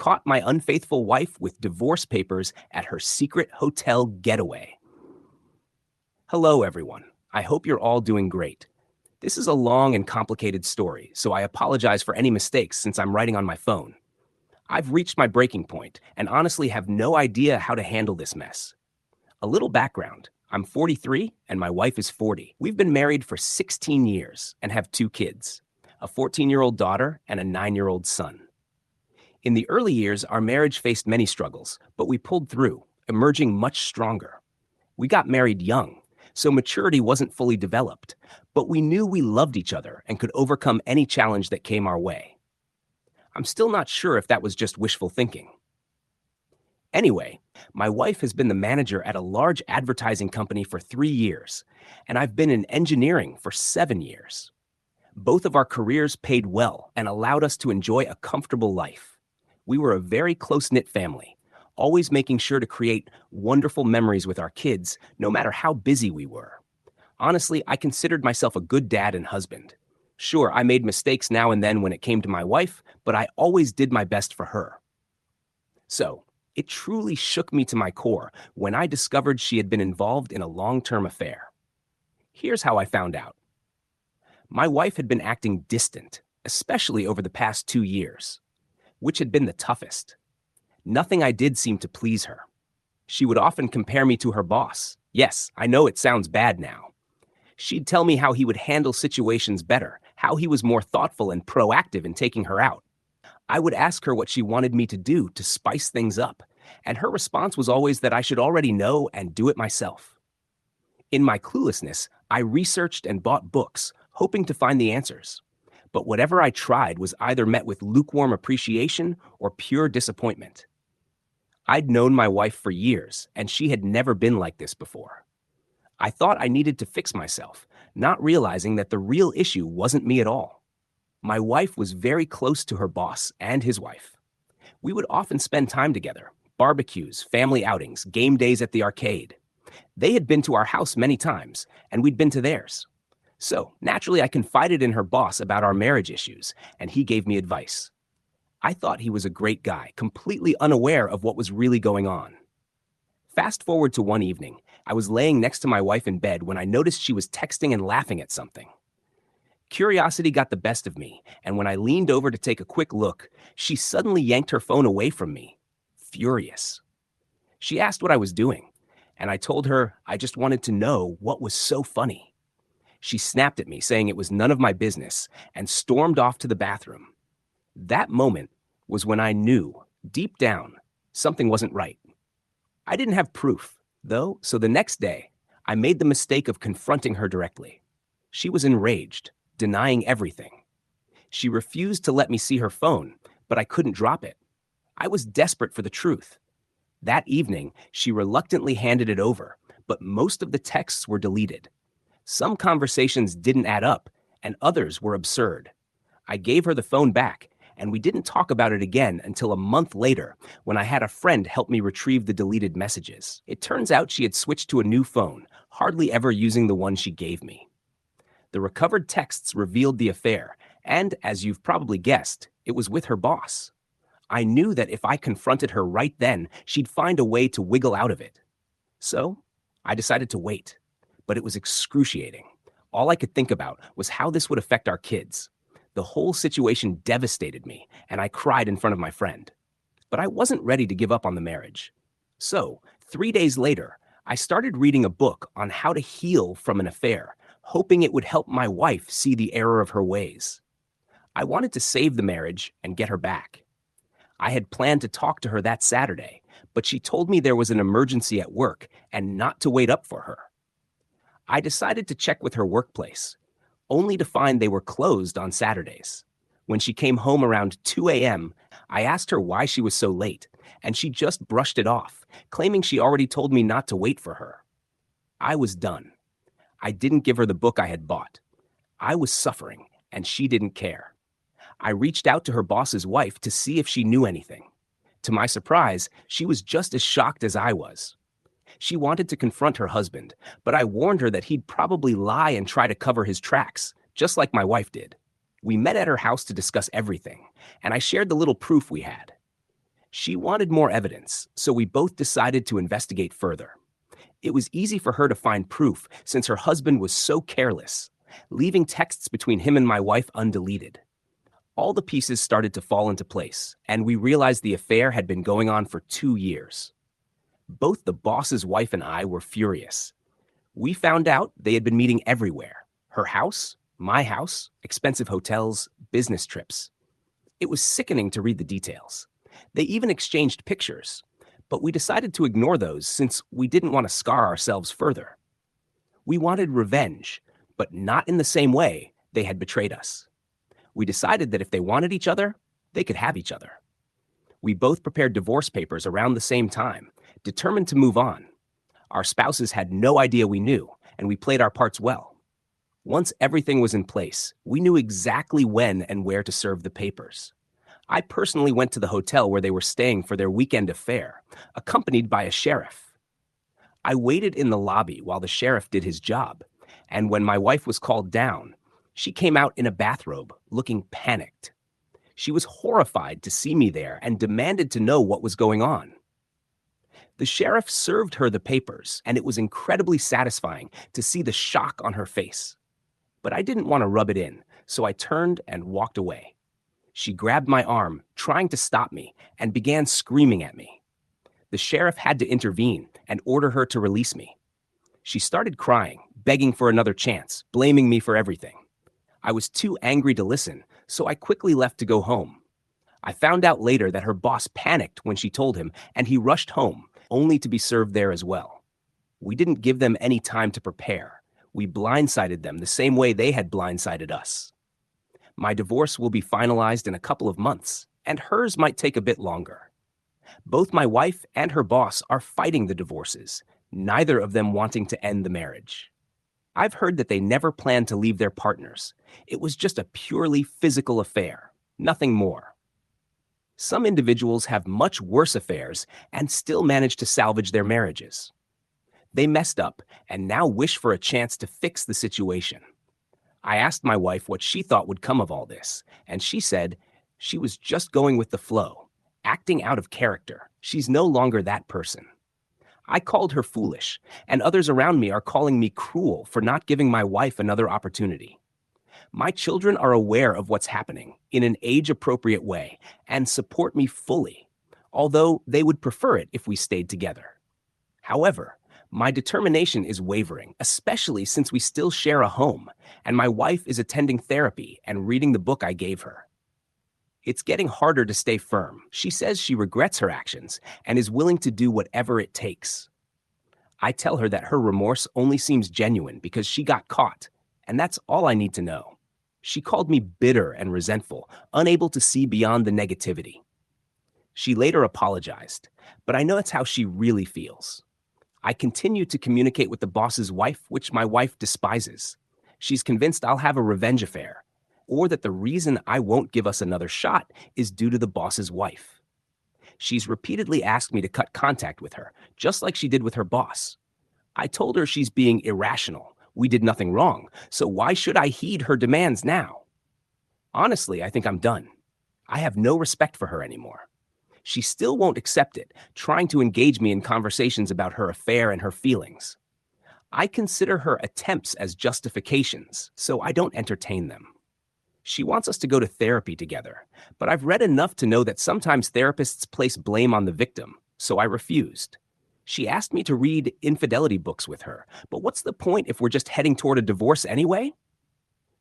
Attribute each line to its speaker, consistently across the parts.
Speaker 1: caught my unfaithful wife with divorce papers at her secret hotel getaway. Hello, everyone. I hope you're all doing great. This is a long and complicated story, so I apologize for any mistakes since I'm writing on my phone. I've reached my breaking point and honestly have no idea how to handle this mess. A little background. I'm 43 and my wife is 40. We've been married for 16 years and have 2 kids, a 14-year-old daughter and a 9-year-old son. In the early years, our marriage faced many struggles, but we pulled through, emerging much stronger. We got married young, so maturity wasn't fully developed, but we knew we loved each other and could overcome any challenge that came our way. I'm still not sure if that was just wishful thinking. Anyway, my wife has been the manager at a large advertising company for 3 years, and I've been in engineering for 7 years. Both of our careers paid well and allowed us to enjoy a comfortable life. We were a very close-knit family, always making sure to create wonderful memories with our kids, no matter how busy we were. Honestly, I considered myself a good dad and husband. Sure, I made mistakes now and then when it came to my wife, but I always did my best for her. So, it truly shook me to my core when I discovered she had been involved in a long-term affair. Here's how I found out. My wife had been acting distant, especially over the past 2 years, which had been the toughest. Nothing I did seemed to please her. She would often compare me to her boss. Yes, I know it sounds bad now. She'd tell me how he would handle situations better, how he was more thoughtful and proactive in taking her out. I would ask her what she wanted me to do to spice things up, and her response was always that I should already know and do it myself. In my cluelessness, I researched and bought books, hoping to find the answers. But whatever I tried was either met with lukewarm appreciation or pure disappointment. I'd known my wife for years, and she had never been like this before. I thought I needed to fix myself, not realizing that the real issue wasn't me at all. My wife was very close to her boss and his wife. We would often spend time together, barbecues, family outings, game days at the arcade. They had been to our house many times, and we'd been to theirs. So, naturally, I confided in her boss about our marriage issues, and he gave me advice. I thought he was a great guy, completely unaware of what was really going on. Fast forward to one evening, I was laying next to my wife in bed when I noticed she was texting and laughing at something. Curiosity got the best of me, and when I leaned over to take a quick look, she suddenly yanked her phone away from me, furious. She asked what I was doing, and I told her I just wanted to know what was so funny. She snapped at me, saying it was none of my business, and stormed off to the bathroom. That moment was when I knew, deep down, something wasn't right. I didn't have proof, though, so the next day, I made the mistake of confronting her directly. She was enraged, denying everything. She refused to let me see her phone, but I couldn't drop it. I was desperate for the truth. That evening, she reluctantly handed it over, but most of the texts were deleted. Some conversations didn't add up, and others were absurd. I gave her the phone back, and we didn't talk about it again until a month later when I had a friend help me retrieve the deleted messages. It turns out she had switched to a new phone, hardly ever using the one she gave me. The recovered texts revealed the affair, and, as you've probably guessed, it was with her boss. I knew that if I confronted her right then, she'd find a way to wiggle out of it. So, I decided to wait. But it was excruciating. All I could think about was how this would affect our kids. The whole situation devastated me, and I cried in front of my friend. But I wasn't ready to give up on the marriage. So, 3 days later, I started reading a book on how to heal from an affair, hoping it would help my wife see the error of her ways. I wanted to save the marriage and get her back. I had planned to talk to her that Saturday, but she told me there was an emergency at work and not to wait up for her. I decided to check with her workplace, only to find they were closed on Saturdays. When she came home around 2 a.m., I asked her why she was so late, and she just brushed it off, claiming she already told me not to wait for her. I was done. I didn't give her the book I had bought. I was suffering, and she didn't care. I reached out to her boss's wife to see if she knew anything. To my surprise, she was just as shocked as I was. She wanted to confront her husband, but I warned her that he'd probably lie and try to cover his tracks, just like my wife did. We met at her house to discuss everything, and I shared the little proof we had. She wanted more evidence, so we both decided to investigate further. It was easy for her to find proof since her husband was so careless, leaving texts between him and my wife undeleted. All the pieces started to fall into place, and we realized the affair had been going on for 2 years. Both the boss's wife and I were furious. We found out they had been meeting everywhere: her house, my house, expensive hotels, business trips. It was sickening to read the details. They even exchanged pictures, but we decided to ignore those since we didn't want to scar ourselves further. We wanted revenge, but not in the same way they had betrayed us. We decided that if they wanted each other, they could have each other. We both prepared divorce papers around the same time, determined to move on. Our spouses had no idea we knew, and we played our parts well. Once everything was in place, we knew exactly when and where to serve the papers. I personally went to the hotel where they were staying for their weekend affair, accompanied by a sheriff. I waited in the lobby while the sheriff did his job, and when my wife was called down, she came out in a bathrobe, looking panicked. She was horrified to see me there and demanded to know what was going on. The sheriff served her the papers, and it was incredibly satisfying to see the shock on her face. But I didn't want to rub it in, so I turned and walked away. She grabbed my arm, trying to stop me, and began screaming at me. The sheriff had to intervene and order her to release me. She started crying, begging for another chance, blaming me for everything. I was too angry to listen, so I quickly left to go home. I found out later that her boss panicked when she told him, and he rushed home, only to be served there as well. We didn't give them any time to prepare. We blindsided them the same way they had blindsided us. My divorce will be finalized in a couple of months, and hers might take a bit longer. Both my wife and her boss are fighting the divorces, neither of them wanting to end the marriage. I've heard that they never planned to leave their partners. It was just a purely physical affair, nothing more. Some individuals have much worse affairs and still manage to salvage their marriages. They messed up and now wish for a chance to fix the situation. I asked my wife what she thought would come of all this, and she said she was just going with the flow, acting out of character. She's no longer that person. I called her foolish, and others around me are calling me cruel for not giving my wife another opportunity. My children are aware of what's happening in an age-appropriate way and support me fully, although they would prefer it if we stayed together. However, my determination is wavering, especially since we still share a home, and my wife is attending therapy and reading the book I gave her. It's getting harder to stay firm. She says she regrets her actions and is willing to do whatever it takes. I tell her that her remorse only seems genuine because she got caught, and that's all I need to know. She called me bitter and resentful, unable to see beyond the negativity. She later apologized, but I know it's how she really feels. I continue to communicate with the boss's wife, which my wife despises. She's convinced I'll have a revenge affair, or that the reason I won't give us another shot is due to the boss's wife. She's repeatedly asked me to cut contact with her, just like she did with her boss. I told her she's being irrational. We did nothing wrong, so why should I heed her demands now? Honestly, I think I'm done. I have no respect for her anymore. She still won't accept it, trying to engage me in conversations about her affair and her feelings. I consider her attempts as justifications, so I don't entertain them. She wants us to go to therapy together, but I've read enough to know that sometimes therapists place blame on the victim, so I refused. She asked me to read infidelity books with her, but what's the point if we're just heading toward a divorce anyway?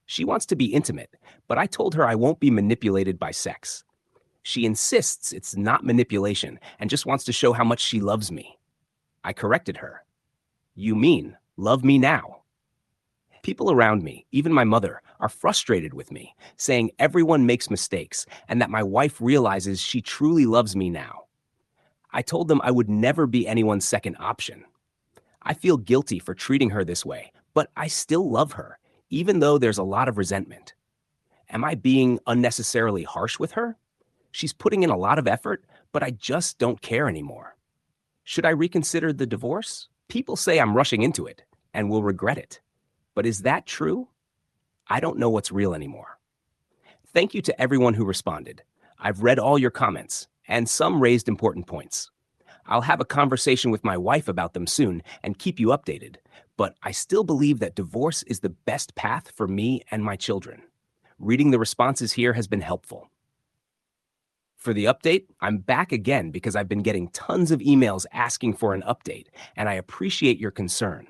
Speaker 1: She wants to be intimate, but I told her I won't be manipulated by sex. She insists it's not manipulation and just wants to show how much she loves me. I corrected her. You mean, love me now? People around me, even my mother, are frustrated with me, saying everyone makes mistakes and that my wife realizes she truly loves me now. I told them I would never be anyone's second option. I feel guilty for treating her this way, but I still love her, even though there's a lot of resentment. Am I being unnecessarily harsh with her? She's putting in a lot of effort, but I just don't care anymore. Should I reconsider the divorce? People say I'm rushing into it and will regret it. But is that true? I don't know what's real anymore. Thank you to everyone who responded. I've read all your comments. and some raised important points. I'll have a conversation with my wife about them soon and keep you updated, but I still believe that divorce is the best path for me and my children. Reading the responses here has been helpful. For the update, I'm back again because I've been getting tons of emails asking for an update, and I appreciate your concern.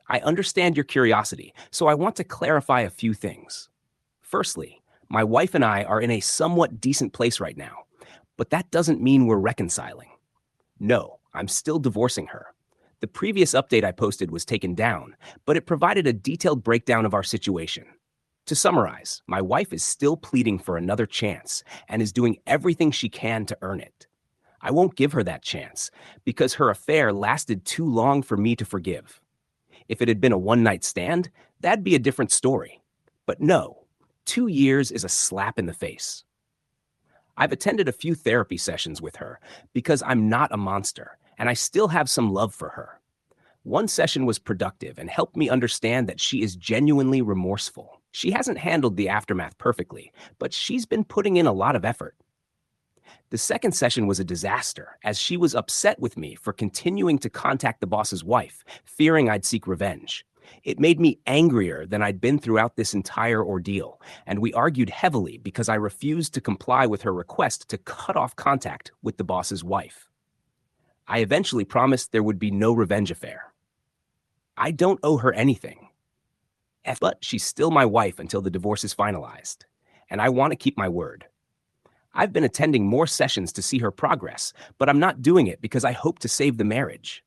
Speaker 1: I understand your curiosity, so I want to clarify a few things. Firstly, my wife and I are in a somewhat decent place right now, but that doesn't mean we're reconciling. No, I'm still divorcing her. The previous update I posted was taken down, but it provided a detailed breakdown of our situation. To summarize, my wife is still pleading for another chance and is doing everything she can to earn it. I won't give her that chance because her affair lasted too long for me to forgive. If it had been a one-night stand, that'd be a different story. But no, 2 years is a slap in the face. I've attended a few therapy sessions with her because I'm not a monster and I still have some love for her. One session was productive and helped me understand that she is genuinely remorseful. She hasn't handled the aftermath perfectly, but she's been putting in a lot of effort. The second session was a disaster, as she was upset with me for continuing to contact the boss's wife, fearing I'd seek revenge. It made me angrier than I'd been throughout this entire ordeal, and we argued heavily because I refused to comply with her request to cut off contact with the boss's wife. I eventually promised there would be no revenge affair. I don't owe her anything. But she's still my wife until the divorce is finalized, and I want to keep my word. I've been attending more sessions to see her progress, but I'm not doing it because I hope to save the marriage.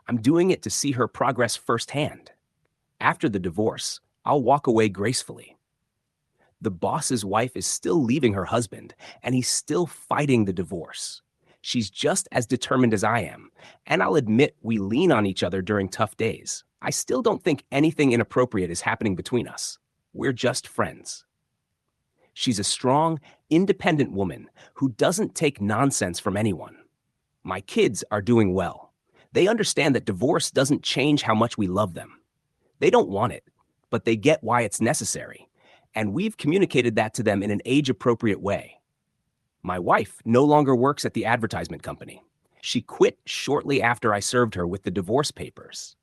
Speaker 1: I'm doing it to see her progress firsthand. After the divorce, I'll walk away gracefully. The boss's wife is still leaving her husband, and he's still fighting the divorce. She's just as determined as I am, and I'll admit we lean on each other during tough days. I still don't think anything inappropriate is happening between us. We're just friends. She's a strong, independent woman who doesn't take nonsense from anyone. My kids are doing well. They understand that divorce doesn't change how much we love them. They don't want it, but they get why it's necessary, and we've communicated that to them in an age-appropriate way. My wife no longer works at the advertisement company. She quit shortly after I served her with the divorce papers.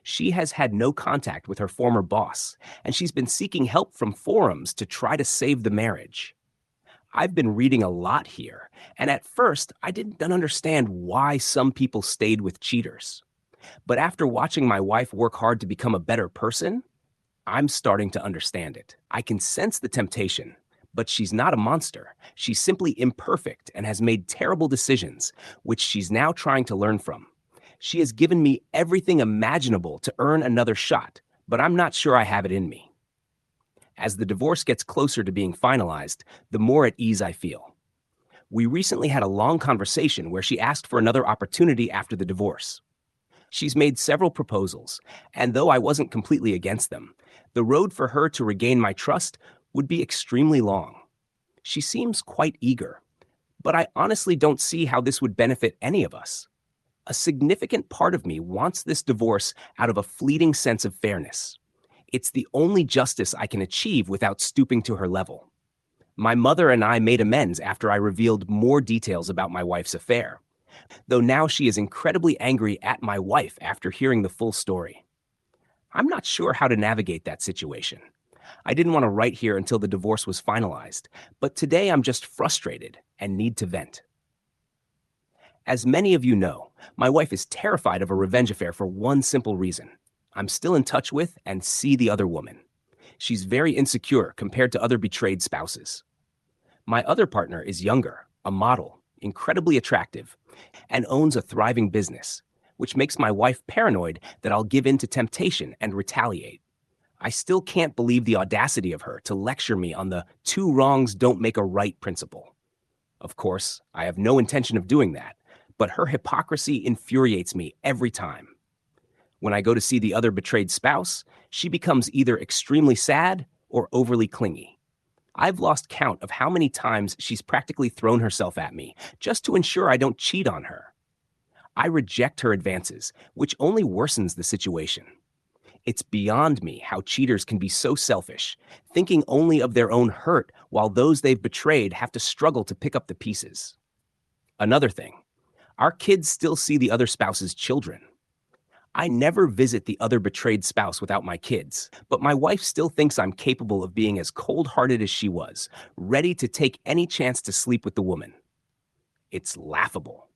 Speaker 1: She has had no contact with her former boss, and she's been seeking help from forums to try to save the marriage. I've been reading a lot here, and at first I didn't understand why some people stayed with cheaters. But after watching my wife work hard to become a better person, I'm starting to understand it. I can sense the temptation, but she's not a monster. She's simply imperfect and has made terrible decisions, which she's now trying to learn from. She has given me everything imaginable to earn another shot, but I'm not sure I have it in me. As the divorce gets closer to being finalized, the more at ease I feel. We recently had a long conversation where she asked for another opportunity after the divorce. She's made several proposals, and though I wasn't completely against them, the road for her to regain my trust would be extremely long. She seems quite eager, but I honestly don't see how this would benefit any of us. A significant part of me wants this divorce out of a fleeting sense of fairness. It's the only justice I can achieve without stooping to her level. My mother and I made amends after I revealed more details about my wife's affair, though now she is incredibly angry at my wife after hearing the full story. I'm not sure how to navigate that situation. I didn't want to write here until the divorce was finalized, but today I'm just frustrated and need to vent. As many of you know, my wife is terrified of a revenge affair for one simple reason. I'm still in touch with and see the other woman. She's very insecure compared to other betrayed spouses. My other partner is younger, a model, incredibly attractive, and owns a thriving business, which makes my wife paranoid that I'll give in to temptation and retaliate. I still can't believe the audacity of her to lecture me on the two wrongs don't make a right principle. Of course, I have no intention of doing that, but her hypocrisy infuriates me every time. When I go to see the other betrayed spouse, she becomes either extremely sad or overly clingy. I've lost count of how many times she's practically thrown herself at me just to ensure I don't cheat on her. I reject her advances, which only worsens the situation. It's beyond me how cheaters can be so selfish, thinking only of their own hurt while those they've betrayed have to struggle to pick up the pieces. Another thing, our kids still see the other spouse's children. I never visit the other betrayed spouse without my kids, but my wife still thinks I'm capable of being as cold-hearted as she was, ready to take any chance to sleep with the woman. It's laughable.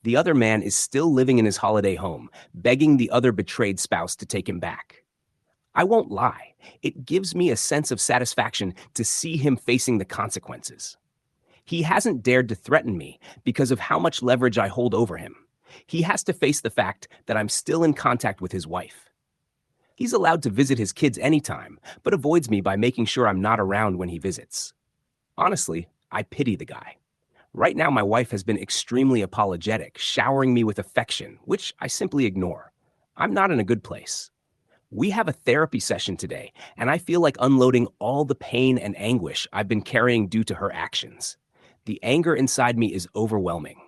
Speaker 1: The other man is still living in his holiday home, begging the other betrayed spouse to take him back. I won't lie, it gives me a sense of satisfaction to see him facing the consequences. He hasn't dared to threaten me because of how much leverage I hold over him. He has to face the fact that I'm still in contact with his wife. He's allowed to visit his kids anytime, but avoids me by making sure I'm not around when he visits. Honestly, I pity the guy. Right now, my wife has been extremely apologetic, showering me with affection, which I simply ignore. I'm not in a good place. We have a therapy session today, and I feel like unloading all the pain and anguish I've been carrying due to her actions. The anger inside me is overwhelming.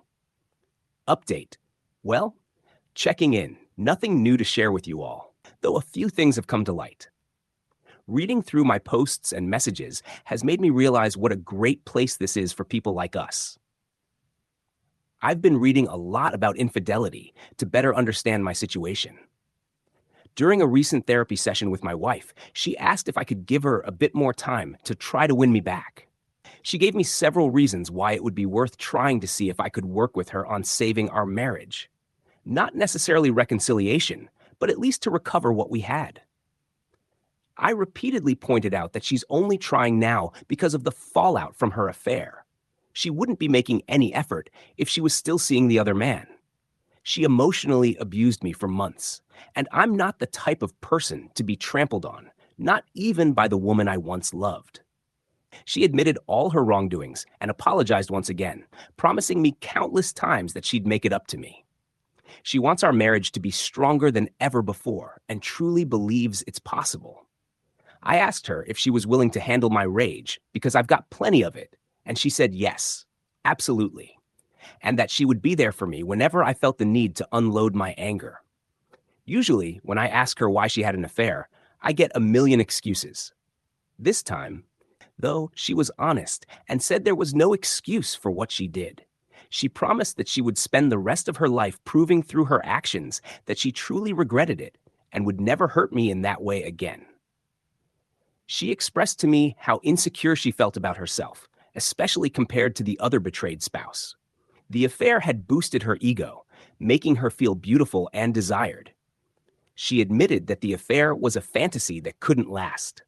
Speaker 1: Update. Well, checking in. Nothing new to share with you all, though a few things have come to light. Reading through my posts and messages has made me realize what a great place this is for people like us. I've been reading a lot about infidelity to better understand my situation. During a recent therapy session with my wife, she asked if I could give her a bit more time to try to win me back. She gave me several reasons why it would be worth trying to see if I could work with her on saving our marriage. Not necessarily reconciliation, but at least to recover what we had. I repeatedly pointed out that she's only trying now because of the fallout from her affair. She wouldn't be making any effort if she was still seeing the other man. She emotionally abused me for months, and I'm not the type of person to be trampled on, not even by the woman I once loved. She admitted all her wrongdoings and apologized once again, promising me countless times that she'd make it up to me. She wants our marriage to be stronger than ever before and truly believes it's possible. I asked her if she was willing to handle my rage because I've got plenty of it, and she said yes, absolutely, and that she would be there for me whenever I felt the need to unload my anger. Usually, when I ask her why she had an affair, I get a million excuses. This time, though, she was honest and said there was no excuse for what she did. She promised that she would spend the rest of her life proving through her actions that she truly regretted it and would never hurt me in that way again. She expressed to me how insecure she felt about herself, especially compared to the other betrayed spouse. The affair had boosted her ego, making her feel beautiful and desired. She admitted that the affair was a fantasy that couldn't last.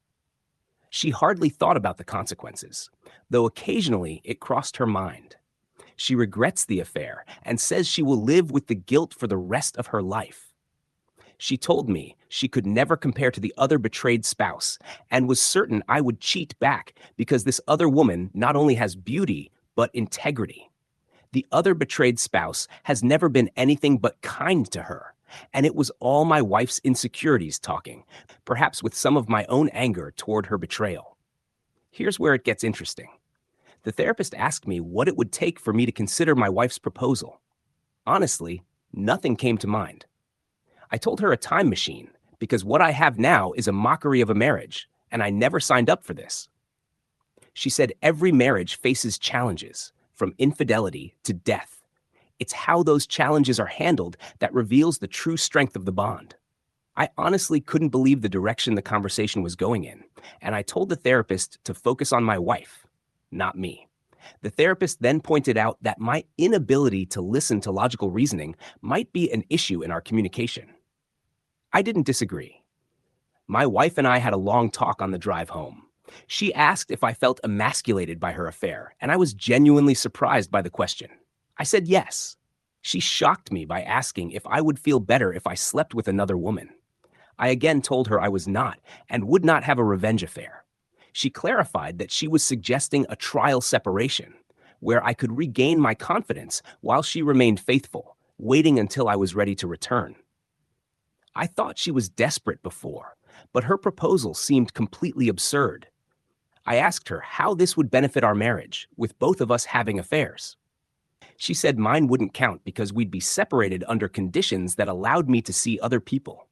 Speaker 1: She hardly thought about the consequences, though occasionally it crossed her mind. She regrets the affair and says she will live with the guilt for the rest of her life. She told me she could never compare to the other betrayed spouse and was certain I would cheat back because this other woman not only has beauty, but integrity. The other betrayed spouse has never been anything but kind to her, and it was all my wife's insecurities talking, perhaps with some of my own anger toward her betrayal. Here's where it gets interesting. The therapist asked me what it would take for me to consider my wife's proposal. Honestly, nothing came to mind. I told her a time machine, because what I have now is a mockery of a marriage, and I never signed up for this. She said every marriage faces challenges, from infidelity to death. It's how those challenges are handled that reveals the true strength of the bond. I honestly couldn't believe the direction the conversation was going in, and I told the therapist to focus on my wife, not me. The therapist then pointed out that my inability to listen to logical reasoning might be an issue in our communication. I didn't disagree. My wife and I had a long talk on the drive home. She asked if I felt emasculated by her affair, and I was genuinely surprised by the question. I said yes. She shocked me by asking if I would feel better if I slept with another woman. I again told her I was not and would not have a revenge affair. She clarified that she was suggesting a trial separation, where I could regain my confidence while she remained faithful, waiting until I was ready to return. I thought she was desperate before, but her proposal seemed completely absurd. I asked her how this would benefit our marriage, with both of us having affairs. She said mine wouldn't count because we'd be separated under conditions that allowed me to see other people.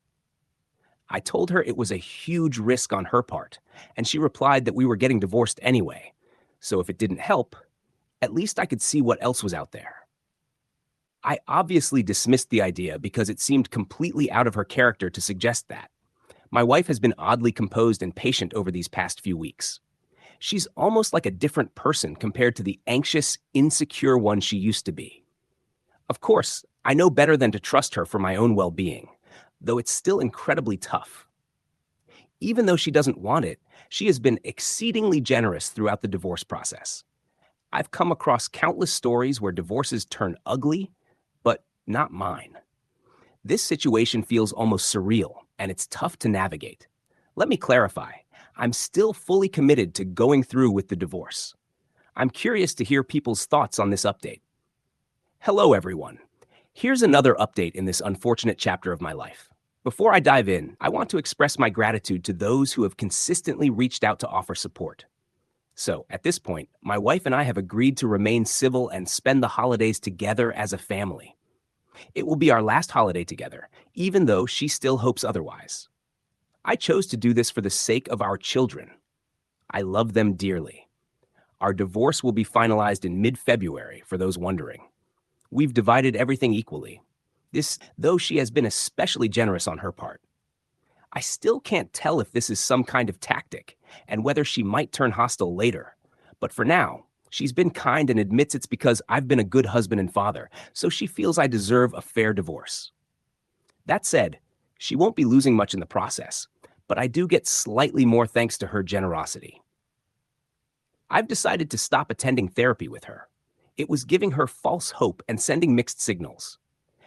Speaker 1: I told her it was a huge risk on her part, and she replied that we were getting divorced anyway, so if it didn't help, At least I could see what else was out there. I obviously dismissed the idea because it seemed completely out of her character to suggest that. My wife has been oddly composed and patient over these past few weeks. She's almost like a different person compared to the anxious, insecure one she used to be. Of course, I know better than to trust her for my own well-being, though it's still incredibly tough. Even though she doesn't want it, she has been exceedingly generous throughout the divorce process. I've come across countless stories where divorces turn ugly, but not mine. This situation feels almost surreal, and it's tough to navigate. Let me clarify. I'm still fully committed to going through with the divorce. I'm curious to hear people's thoughts on this update. Hello, everyone. Here's another update in this unfortunate chapter of my life. Before I dive in, I want to express my gratitude to those who have consistently reached out to offer support. So, at this point, my wife and I have agreed to remain civil and spend the holidays together as a family. It will be our last holiday together, even though she still hopes otherwise. I chose to do this for the sake of our children. I love them dearly. Our divorce will be finalized in mid-February, for those wondering. We've divided everything equally. This, though she has been especially generous on her part. I still can't tell if this is some kind of tactic and whether she might turn hostile later. But for now, she's been kind and admits it's because I've been a good husband and father, so she feels I deserve a fair divorce. That said, she won't be losing much in the process, but I do get slightly more thanks to her generosity. I've decided to stop attending therapy with her. It was giving her false hope and sending mixed signals.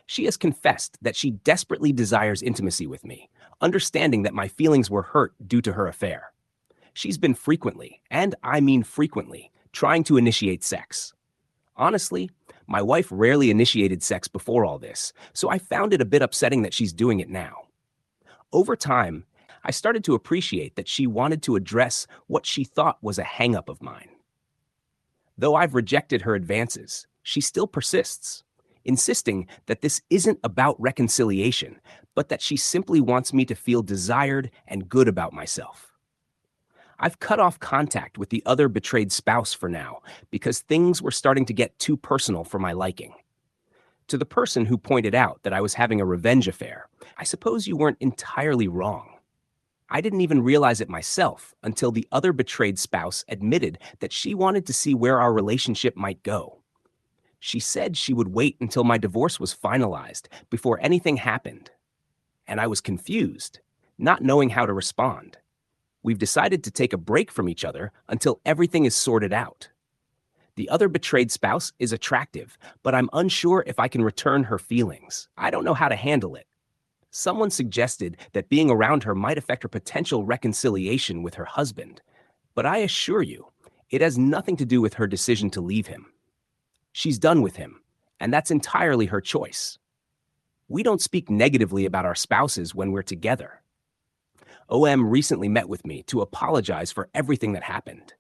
Speaker 1: She has confessed that she desperately desires intimacy with me, understanding that my feelings were hurt due to her affair. She's been frequently, and I mean frequently, trying to initiate sex. Honestly, my wife rarely initiated sex before all this, so I found it a bit upsetting that she's doing it now. Over time, I started to appreciate that she wanted to address what she thought was a hang-up of mine. Though I've rejected her advances, she still persists, insisting that this isn't about reconciliation, but that she simply wants me to feel desired and good about myself. I've cut off contact with the other betrayed spouse for now because things were starting to get too personal for my liking. To the person who pointed out that I was having a revenge affair, I suppose you weren't entirely wrong. I didn't even realize it myself until the other betrayed spouse admitted that she wanted to see where our relationship might go. She said she would wait until my divorce was finalized before anything happened. And I was confused, not knowing how to respond. We've decided to take a break from each other until everything is sorted out. The other betrayed spouse is attractive, but I'm unsure if I can return her feelings. I don't know how to handle it. Someone suggested that being around her might affect her potential reconciliation with her husband, but I assure you, it has nothing to do with her decision to leave him. She's done with him, and that's entirely her choice. We don't speak negatively about our spouses when we're together. OM recently met with me to apologize for everything that happened.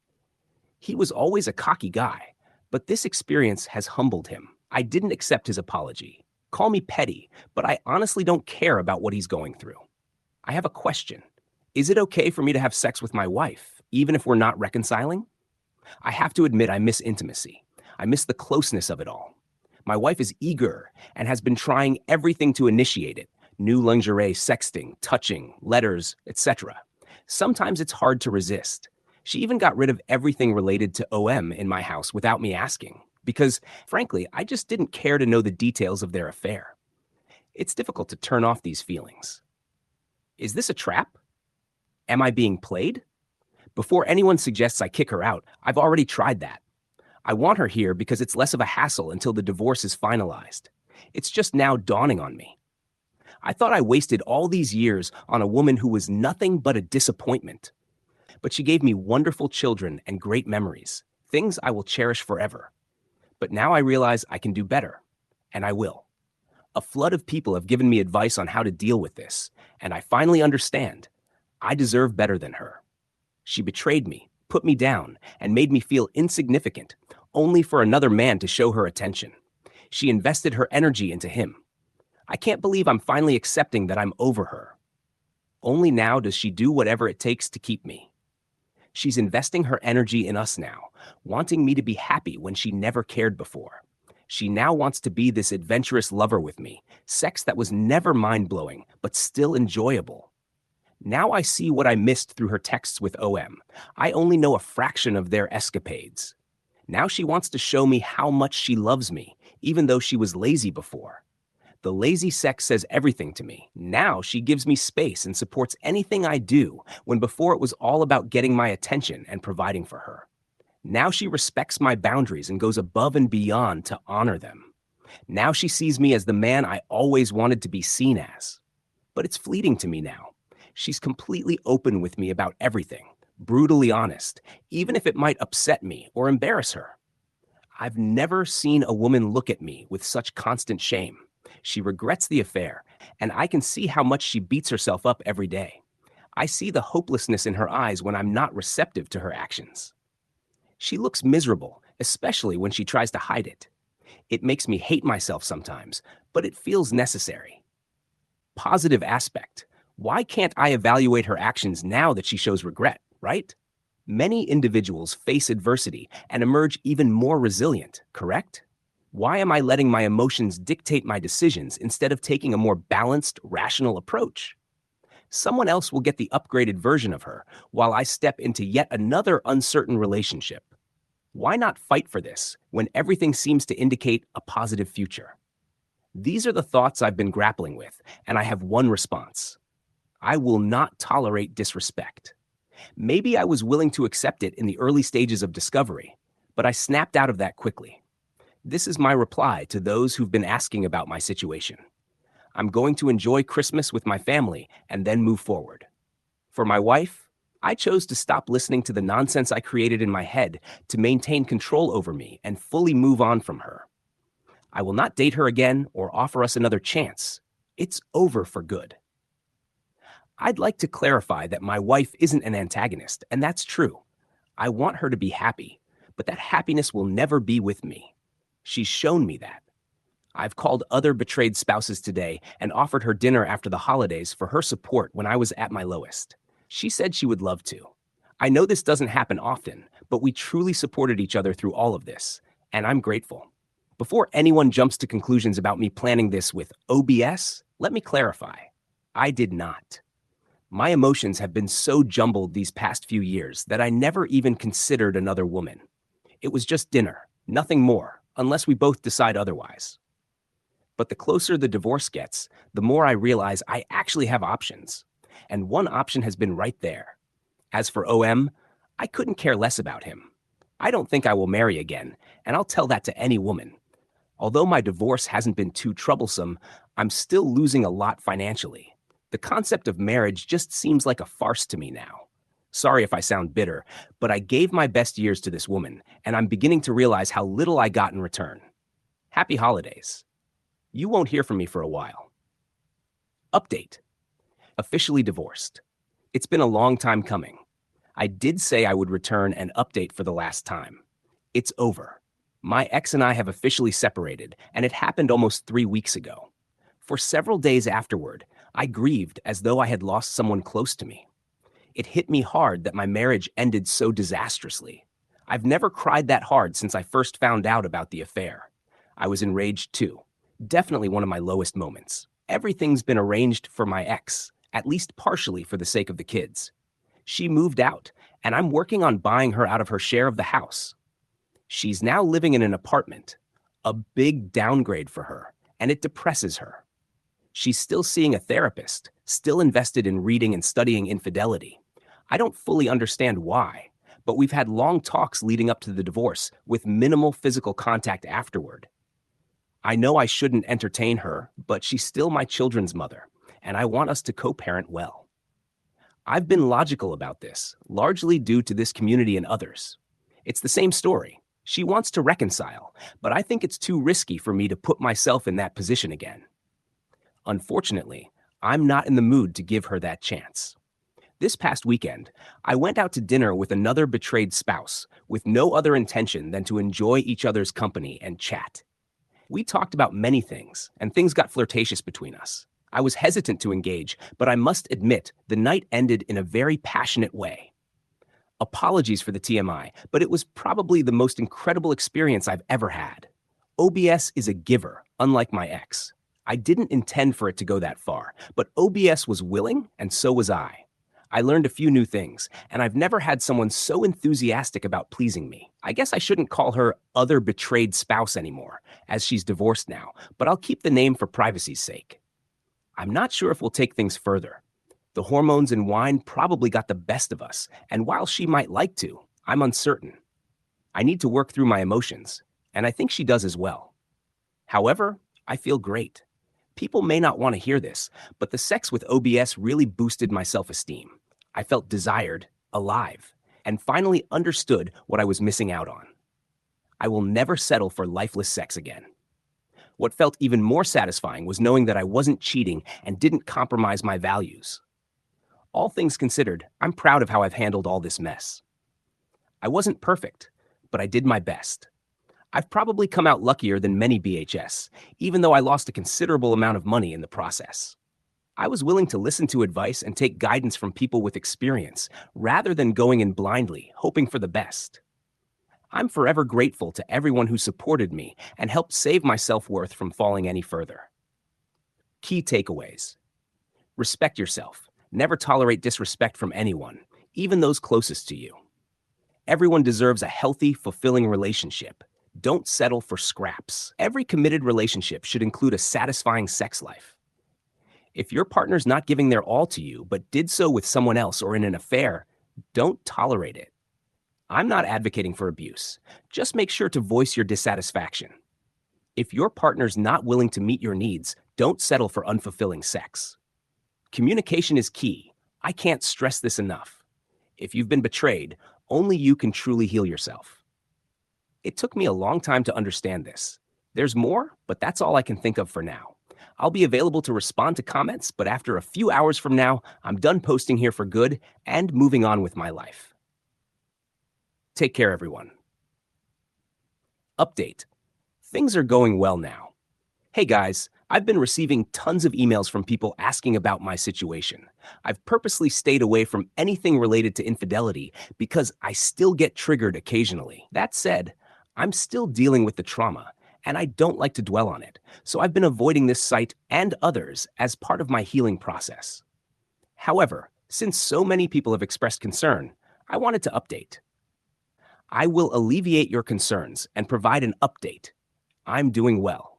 Speaker 1: He was always a cocky guy, but this experience has humbled him. I didn't accept his apology. Call me petty, but I honestly don't care about what he's going through. I have a question. Is it okay for me to have sex with my wife, even if we're not reconciling? I have to admit I miss intimacy. I miss the closeness of it all. My wife is eager and has been trying everything to initiate it. New lingerie, sexting, touching, letters, etc. Sometimes it's hard to resist. She even got rid of everything related to OM in my house without me asking, because, frankly, I just didn't care to know the details of their affair. It's difficult to turn off these feelings. Is this a trap? Am I being played? Before anyone suggests I kick her out, I've already tried that. I want her here because it's less of a hassle until the divorce is finalized. It's just now dawning on me. I thought I wasted all these years on a woman who was nothing but a disappointment. But she gave me wonderful children and great memories, things I will cherish forever. But now I realize I can do better, and I will. A flood of people have given me advice on how to deal with this, and I finally understand. I deserve better than her. She betrayed me, put me down, and made me feel insignificant, only for another man to show her attention. She invested her energy into him. I can't believe I'm finally accepting that I'm over her. Only now does she do whatever it takes to keep me. She's investing her energy in us now, wanting me to be happy when she never cared before. She now wants to be this adventurous lover with me, sex that was never mind-blowing, but still enjoyable. Now I see what I missed through her texts with OM. I only know a fraction of their escapades. Now she wants to show me how much she loves me, even though she was lazy before. The lazy sex says everything to me. Now she gives me space and supports anything I do, when before it was all about getting my attention and providing for her. Now she respects my boundaries and goes above and beyond to honor them. Now she sees me as the man I always wanted to be seen as. But it's fleeting to me now. She's completely open with me about everything, brutally honest, even if it might upset me or embarrass her. I've never seen a woman look at me with such constant shame. She regrets the affair, and I can see how much she beats herself up every day. I see the hopelessness in her eyes when I'm not receptive to her actions. She looks miserable, especially when she tries to hide it. It makes me hate myself sometimes, but it feels necessary. Positive aspect. Why can't I evaluate her actions now that she shows regret, right? Many individuals face adversity and emerge even more resilient, correct? Why am I letting my emotions dictate my decisions instead of taking a more balanced, rational approach? Someone else will get the upgraded version of her, while I step into yet another uncertain relationship. Why not fight for this when everything seems to indicate a positive future? These are the thoughts I've been grappling with, and I have one response. I will not tolerate disrespect. Maybe I was willing to accept it in the early stages of discovery, but I snapped out of that quickly. This is my reply to those who've been asking about my situation. I'm going to enjoy Christmas with my family and then move forward. For my wife, I chose to stop listening to the nonsense I created in my head to maintain control over me and fully move on from her. I will not date her again or offer us another chance. It's over for good. I'd like to clarify that my wife isn't an antagonist, and that's true. I want her to be happy, but that happiness will never be with me. She's shown me that. I've called other betrayed spouses today and offered her dinner after the holidays for her support when I was at my lowest. She said she would love to. I know this doesn't happen often, but we truly supported each other through all of this, and I'm grateful. Before anyone jumps to conclusions about me planning this with OBS, let me clarify. I did not. My emotions have been so jumbled these past few years that I never even considered another woman. It was just dinner, nothing more, unless we both decide otherwise. But the closer the divorce gets, the more I realize I actually have options. And one option has been right there. As for OM, I couldn't care less about him. I don't think I will marry again, and I'll tell that to any woman. Although my divorce hasn't been too troublesome, I'm still losing a lot financially. The concept of marriage just seems like a farce to me now. Sorry if I sound bitter, but I gave my best years to this woman, and I'm beginning to realize how little I got in return. Happy holidays. You won't hear from me for a while. Update. Officially divorced. It's been a long time coming. I did say I would return and update for the last time. It's over. My ex and I have officially separated, and it happened almost 3 weeks ago. For several days afterward, I grieved as though I had lost someone close to me. It hit me hard that my marriage ended so disastrously. I've never cried that hard since I first found out about the affair. I was enraged too. Definitely one of my lowest moments. Everything's been arranged for my ex, at least partially for the sake of the kids. She moved out, and I'm working on buying her out of her share of the house. She's now living in an apartment, a big downgrade for her, and it depresses her. She's still seeing a therapist, still invested in reading and studying infidelity. I don't fully understand why, but we've had long talks leading up to the divorce with minimal physical contact afterward. I know I shouldn't entertain her, but she's still my children's mother, and I want us to co-parent well. I've been logical about this, largely due to this community and others. It's the same story. She wants to reconcile, but I think it's too risky for me to put myself in that position again. Unfortunately, I'm not in the mood to give her that chance. This past weekend, I went out to dinner with another betrayed spouse with no other intention than to enjoy each other's company and chat. We talked about many things, and things got flirtatious between us. I was hesitant to engage, but I must admit the night ended in a very passionate way. Apologies for the TMI, but it was probably the most incredible experience I've ever had. OBS is a giver, unlike my ex. I didn't intend for it to go that far, but OBS was willing, and so was I. I learned a few new things, and I've never had someone so enthusiastic about pleasing me. I guess I shouldn't call her other betrayed spouse anymore, as she's divorced now, but I'll keep the name for privacy's sake. I'm not sure if we'll take things further. The hormones and wine probably got the best of us, and while she might like to, I'm uncertain. I need to work through my emotions, and I think she does as well. However, I feel great. People may not want to hear this, but the sex with OBS really boosted my self-esteem. I felt desired, alive, and finally understood what I was missing out on. I will never settle for lifeless sex again. What felt even more satisfying was knowing that I wasn't cheating and didn't compromise my values. All things considered, I'm proud of how I've handled all this mess. I wasn't perfect, but I did my best. I've probably come out luckier than many BHS, even though I lost a considerable amount of money in the process. I was willing to listen to advice and take guidance from people with experience, rather than going in blindly, hoping for the best. I'm forever grateful to everyone who supported me and helped save my self-worth from falling any further. Key takeaways. Respect yourself. Never tolerate disrespect from anyone, even those closest to you. Everyone deserves a healthy, fulfilling relationship. Don't settle for scraps. Every committed relationship should include a satisfying sex life. If your partner's not giving their all to you, but did so with someone else or in an affair, don't tolerate it. I'm not advocating for abuse. Just make sure to voice your dissatisfaction. If your partner's not willing to meet your needs, don't settle for unfulfilling sex. Communication is key. I can't stress this enough. If you've been betrayed, only you can truly heal yourself. It took me a long time to understand this. There's more, but that's all I can think of for now. I'll be available to respond to comments, but after a few hours from now, I'm done posting here for good and moving on with my life. Take care, everyone. Update. Things are going well now. Hey guys, I've been receiving tons of emails from people asking about my situation. I've purposely stayed away from anything related to infidelity because I still get triggered occasionally. That said, I'm still dealing with the trauma, and I don't like to dwell on it, so I've been avoiding this site and others as part of my healing process. However, since so many people have expressed concern, I wanted to update. I will alleviate your concerns and provide an update. I'm doing well.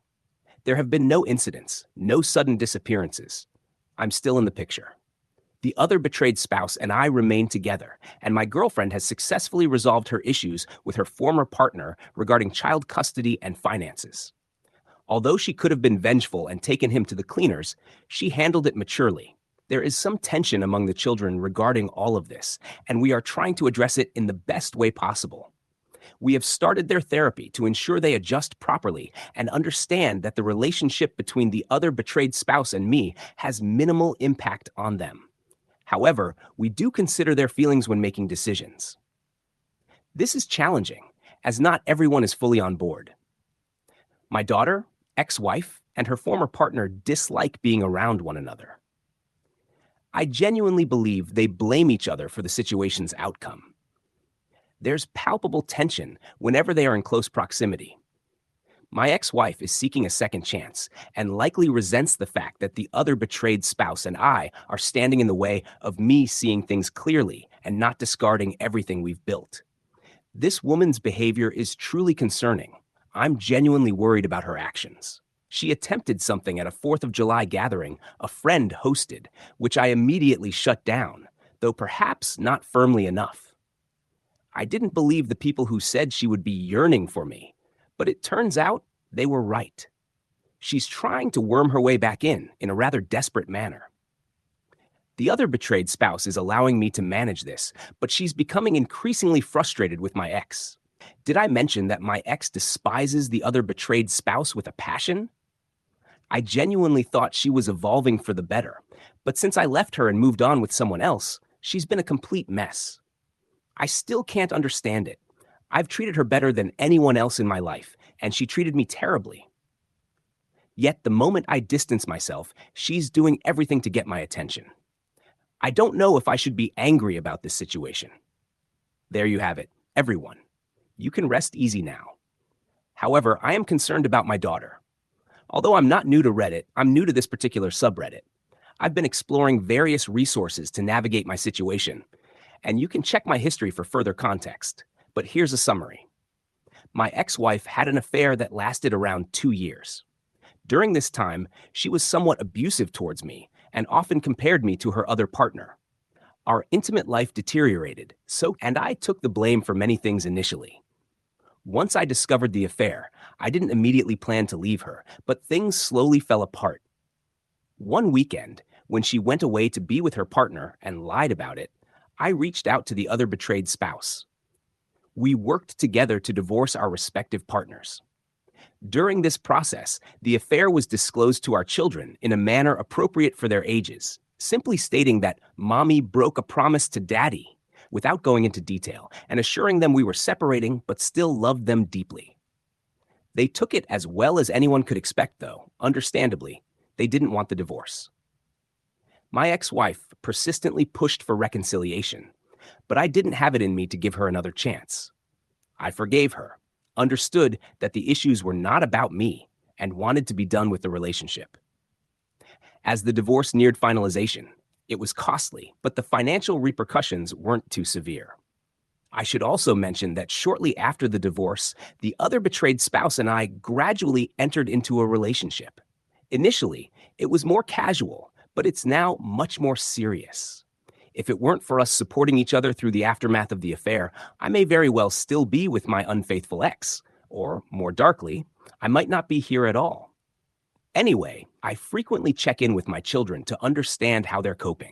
Speaker 1: There have been no incidents, no sudden disappearances. I'm still in the picture. The other betrayed spouse and I remain together, and my girlfriend has successfully resolved her issues with her former partner regarding child custody and finances. Although she could have been vengeful and taken him to the cleaners, she handled it maturely. There is some tension among the children regarding all of this, and we are trying to address it in the best way possible. We have started their therapy to ensure they adjust properly and understand that the relationship between the other betrayed spouse and me has minimal impact on them. However, we do consider their feelings when making decisions. This is challenging, as not everyone is fully on board. My daughter, ex-wife, and her former partner dislike being around one another. I genuinely believe they blame each other for the situation's outcome. There's palpable tension whenever they are in close proximity. My ex-wife is seeking a second chance and likely resents the fact that the other betrayed spouse and I are standing in the way of me seeing things clearly and not discarding everything we've built. This woman's behavior is truly concerning. I'm genuinely worried about her actions. She attempted something at a 4th of July gathering a friend hosted, which I immediately shut down, though perhaps not firmly enough. I didn't believe the people who said she would be yearning for me, but it turns out they were right. She's trying to worm her way back in a rather desperate manner. The other betrayed spouse is allowing me to manage this, but she's becoming increasingly frustrated with my ex. Did I mention that my ex despises the other betrayed spouse with a passion? I genuinely thought she was evolving for the better, but since I left her and moved on with someone else, she's been a complete mess. I still can't understand it. I've treated her better than anyone else in my life, and she treated me terribly. Yet the moment I distance myself, she's doing everything to get my attention. I don't know if I should be angry about this situation. There you have it, everyone. You can rest easy now. However, I am concerned about my daughter. Although I'm not new to Reddit, I'm new to this particular subreddit. I've been exploring various resources to navigate my situation, and you can check my history for further context. But here's a summary. My ex-wife had an affair that lasted around 2 years. During this time, she was somewhat abusive towards me and often compared me to her other partner. Our intimate life deteriorated, and I took the blame for many things initially. Once I discovered the affair, I didn't immediately plan to leave her, but things slowly fell apart. One weekend, when she went away to be with her partner and lied about it, I reached out to the other betrayed spouse. We worked together to divorce our respective partners. During this process, the affair was disclosed to our children in a manner appropriate for their ages, simply stating that mommy broke a promise to daddy, without going into detail, and assuring them we were separating but still loved them deeply. They took it as well as anyone could expect, though. Understandably, they didn't want the divorce. My ex-wife persistently pushed for reconciliation, but I didn't have it in me to give her another chance. I forgave her, understood that the issues were not about me, and wanted to be done with the relationship. As the divorce neared finalization, it was costly, but the financial repercussions weren't too severe. I should also mention that shortly after the divorce, the other betrayed spouse and I gradually entered into a relationship. Initially, it was more casual, but it's now much more serious. If it weren't for us supporting each other through the aftermath of the affair, I may very well still be with my unfaithful ex, or, more darkly, I might not be here at all. Anyway, I frequently check in with my children to understand how they're coping.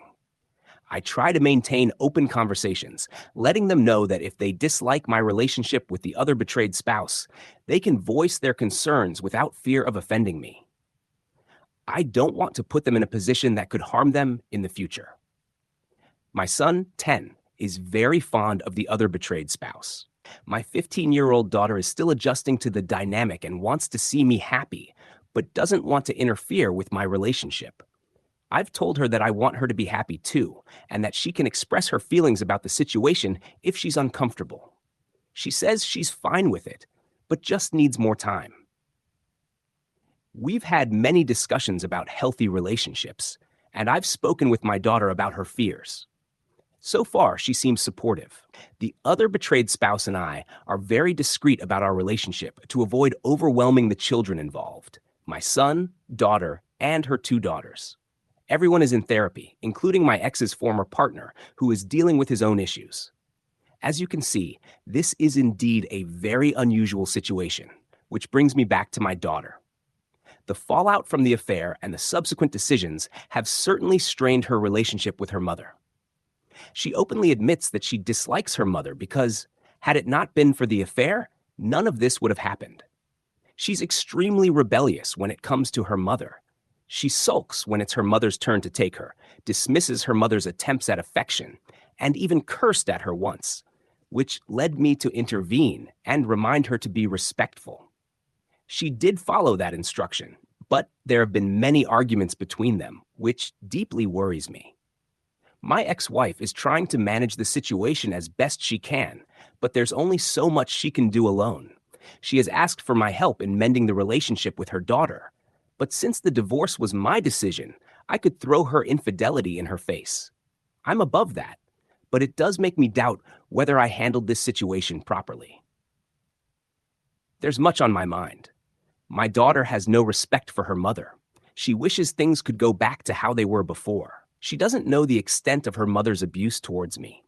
Speaker 1: I try to maintain open conversations, letting them know that if they dislike my relationship with the other betrayed spouse, they can voice their concerns without fear of offending me. I don't want to put them in a position that could harm them in the future. My son, 10, is very fond of the other betrayed spouse. My 15-year-old daughter is still adjusting to the dynamic and wants to see me happy, but doesn't want to interfere with my relationship. I've told her that I want her to be happy too, and that she can express her feelings about the situation if she's uncomfortable. She says she's fine with it, but just needs more time. We've had many discussions about healthy relationships, and I've spoken with my daughter about her fears. So far, she seems supportive. The other betrayed spouse and I are very discreet about our relationship to avoid overwhelming the children involved, my son, daughter, and her 2 daughters. Everyone is in therapy, including my ex's former partner, who is dealing with his own issues. As you can see, this is indeed a very unusual situation, which brings me back to my daughter. The fallout from the affair and the subsequent decisions have certainly strained her relationship with her mother. She openly admits that she dislikes her mother because, had it not been for the affair, none of this would have happened. She's extremely rebellious when it comes to her mother. She sulks when it's her mother's turn to take her, dismisses her mother's attempts at affection, and even cursed at her once, which led me to intervene and remind her to be respectful. She did follow that instruction, but there have been many arguments between them, which deeply worries me. My ex-wife is trying to manage the situation as best she can, but there's only so much she can do alone. She has asked for my help in mending the relationship with her daughter, but since the divorce was my decision, I could throw her infidelity in her face. I'm above that, but it does make me doubt whether I handled this situation properly. There's much on my mind. My daughter has no respect for her mother. She wishes things could go back to how they were before. She doesn't know the extent of her mother's abuse towards me.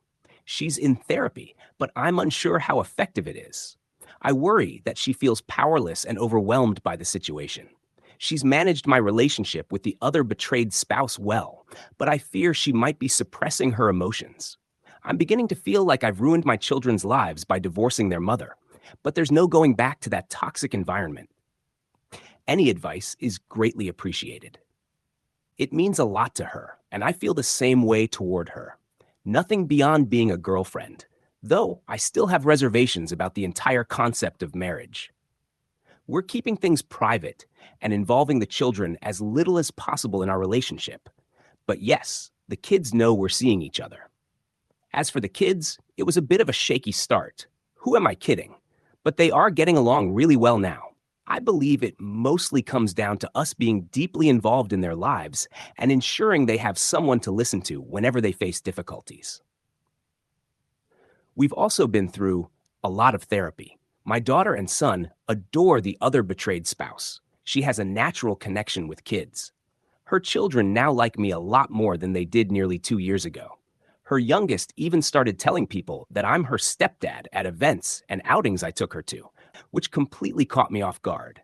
Speaker 1: She's in therapy, but I'm unsure how effective it is. I worry that she feels powerless and overwhelmed by the situation. She's managed my relationship with the other betrayed spouse well, but I fear she might be suppressing her emotions. I'm beginning to feel like I've ruined my children's lives by divorcing their mother, but there's no going back to that toxic environment. Any advice is greatly appreciated. It means a lot to her, and I feel the same way toward her. Nothing beyond being a girlfriend, though I still have reservations about the entire concept of marriage. We're keeping things private and involving the children as little as possible in our relationship. But yes, the kids know we're seeing each other. As for the kids, it was a bit of a shaky start. Who am I kidding? But they are getting along really well now. I believe it mostly comes down to us being deeply involved in their lives and ensuring they have someone to listen to whenever they face difficulties. We've also been through a lot of therapy. My daughter and son adore the other betrayed spouse. She has a natural connection with kids. Her children now like me a lot more than they did nearly 2 years ago. Her youngest even started telling people that I'm her stepdad at events and outings I took her to, which completely caught me off guard.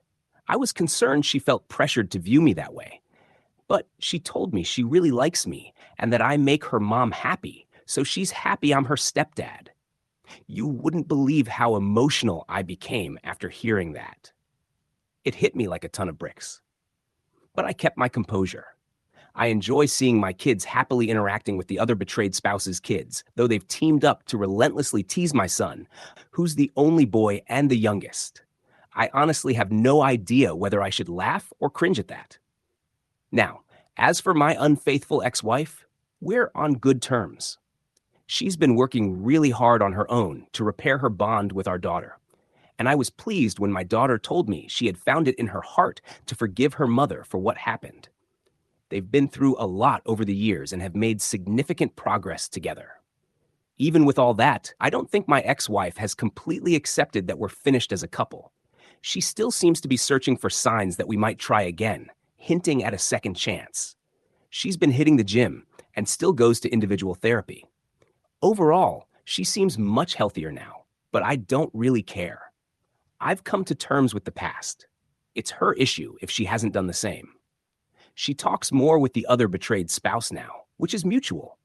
Speaker 1: I was concerned she felt pressured to view me that way, but she told me she really likes me and that I make her mom happy, so she's happy I'm her stepdad. You wouldn't believe how emotional I became after hearing that. It hit me like a ton of bricks. But I kept my composure. I enjoy seeing my kids happily interacting with the other betrayed spouse's kids, though they've teamed up to relentlessly tease my son, who's the only boy and the youngest. I honestly have no idea whether I should laugh or cringe at that. Now, as for my unfaithful ex-wife, we're on good terms. She's been working really hard on her own to repair her bond with our daughter. And I was pleased when my daughter told me she had found it in her heart to forgive her mother for what happened. They've been through a lot over the years and have made significant progress together. Even with all that, I don't think my ex-wife has completely accepted that we're finished as a couple. She still seems to be searching for signs that we might try again, hinting at a second chance. She's been hitting the gym and still goes to individual therapy. Overall, she seems much healthier now, but I don't really care. I've come to terms with the past. It's her issue if she hasn't done the same. She talks more with the other betrayed spouse now, which is mutual.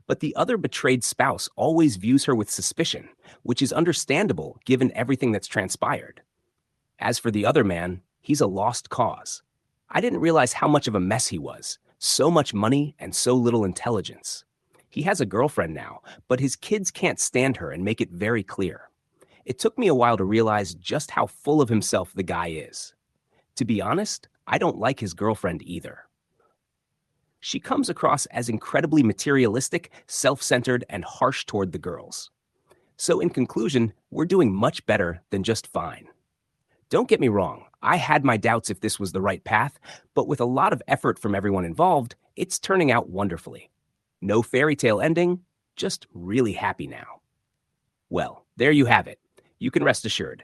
Speaker 1: But the other betrayed spouse always views her with suspicion, which is understandable given everything that's transpired. As for the other man, he's a lost cause. I didn't realize how much of a mess he was. So much money and so little intelligence. He has a girlfriend now, but his kids can't stand her and make it very clear. It took me a while to realize just how full of himself the guy is. To be honest, I don't like his girlfriend either. She comes across as incredibly materialistic, self-centered, and harsh toward the girls. So in conclusion, we're doing much better than just fine. Don't get me wrong, I had my doubts if this was the right path, but with a lot of effort from everyone involved, it's turning out wonderfully. No fairy tale ending, just really happy now. Well, there you have it. You can rest assured,